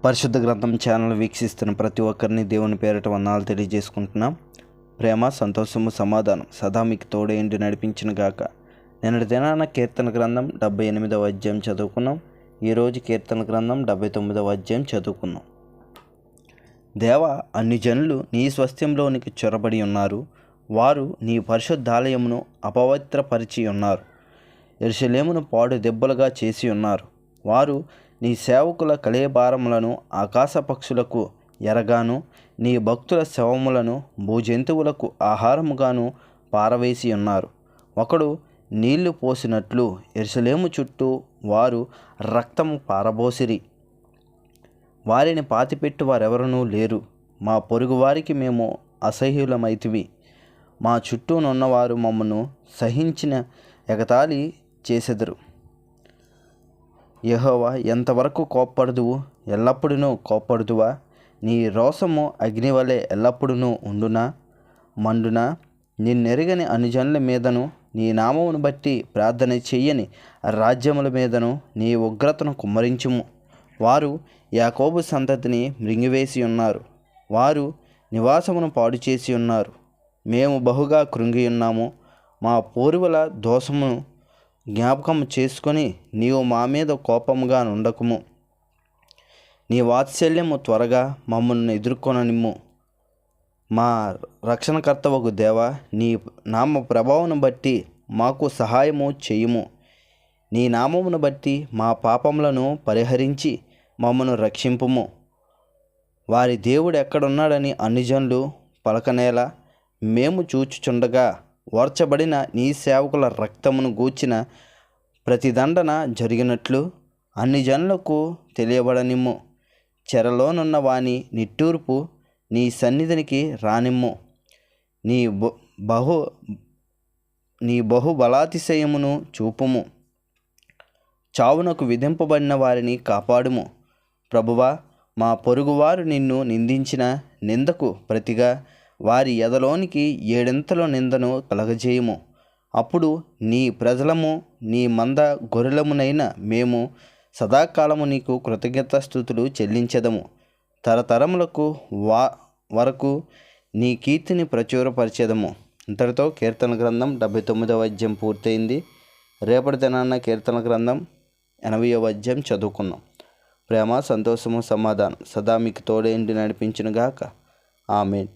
పరిశుద్ధ గ్రంథం ఛానల్ వీక్షిస్తున్న ప్రతి ఒక్కరిని దేవుని పేరిట వందనాలు తెలియజేసుకుంటున్నాం. ప్రేమ, సంతోషము, సమాధానం సదా మీకు తోడేంటి నడిపించిన గాక. నిన్నటి దినాన కీర్తన గ్రంథం 78వ అధ్యాయం చదువుకున్నాం. ఈరోజు కీర్తన గ్రంథం 79వ అధ్యాయం చదువుకున్నాం. దేవా, అన్ని జనులు నీ స్వాస్థ్యంలోనికి చొరబడి ఉన్నారు. వారు నీ పరిశుద్ధాలయమును అపవిత్రపరిచి ఉన్నారు. యెరూషలేమును పాడు దెబ్బలుగా చేసి ఉన్నారు. వారు నీ సేవకుల కళేబారములను ఆకాశ పక్షులకు ఎరగాను, నీ భక్తుల శవములను భూజంతువులకు ఆహారముగాను పారవేసి ఉన్నారు. ఒకడు నీళ్లు పోసినట్లు యెరూషలేము చుట్టూ వారు రక్తము పారబోసిరి. వారిని పాతిపెట్టు వారెవరనూ లేరు. మా పొరుగువారికి మేము అసహ్యులమైతివి. మా చుట్టూనున్నవారు మమ్మను సహించిన ఎగతాళి చేసెదరు. యెహోవా, ఎంతవరకు కోప్పడుదువు? ఎల్లప్పుడూ కోప్పడుదువా? నీ రోషము అగ్నివలె ఎల్లప్పుడూ ఉండునా, మండునా? నిన్నెరగని అనుజనుల మీదను, నీ నామమును బట్టి ప్రార్థన చెయ్యని రాజ్యముల మీదను నీ ఉగ్రతను కుమ్మరించుము. వారు యాకోబు సంతతిని మృంగివేసి ఉన్నారు. వారు నివాసమును పాడు చేసి ఉన్నారు. మేము బహుగా కృంగి ఉన్నాము. మా పూర్వుల దోషమును జ్ఞాపకము చేసుకొని నీవు మా మీద కోపముగా నుండకుము. నీ వాత్సల్యము త్వరగా మమ్మల్ని ఎదుర్కొననిమ్ము. మా రక్షణకర్తవగు దేవా, నీ నామ ప్రభావమును బట్టి మాకు సహాయము చేయుము. నీ నామమును బట్టి మా పాపములను పరిహరించి మమ్మను రక్షింపుము. వారి దేవుడు ఎక్కడున్నాడని అన్ని జనులు పలకనేలా మేము చూచుచుండగా ఓర్చబడిన నీ సేవకుల రక్తమును గూర్చిన ప్రతిదండన జరిగినట్లు అన్ని జనులకు తెలియబడనిమ్ము. చెరలోనున్న వాని నిట్టూర్పు నీ సన్నిధినికి రానిమ్ము. నీ బహుబలాతిశయమును చూపుము. చావునకు విధింపబడిన వారిని కాపాడుము. ప్రభువా, మా పొరుగువారు నిన్ను నిందించిన నిందకు ప్రతిగా వారి ఎదలోనికి ఏడింతల నిందను కలగజేయము. అప్పుడు నీ ప్రజలము, నీ మంద గొర్రెలమునైన మేము సదాకాలము నీకు కృతజ్ఞతాస్తుతులు చెల్లించెదము. తరతరములకు వరకు నీ కీర్తిని ప్రచురపరిచెదము. ఇంతటితో కీర్తన గ్రంథం 79వ అధ్యాయం పూర్తయింది. రేపటి దినాన్న కీర్తన గ్రంథం 80వ అధ్యాయం చదువుకున్నాం. ప్రేమ, సంతోషము, సమాధానం సదా మీకు తోడేంటి నడిపించునుగాక. ఆమేన్.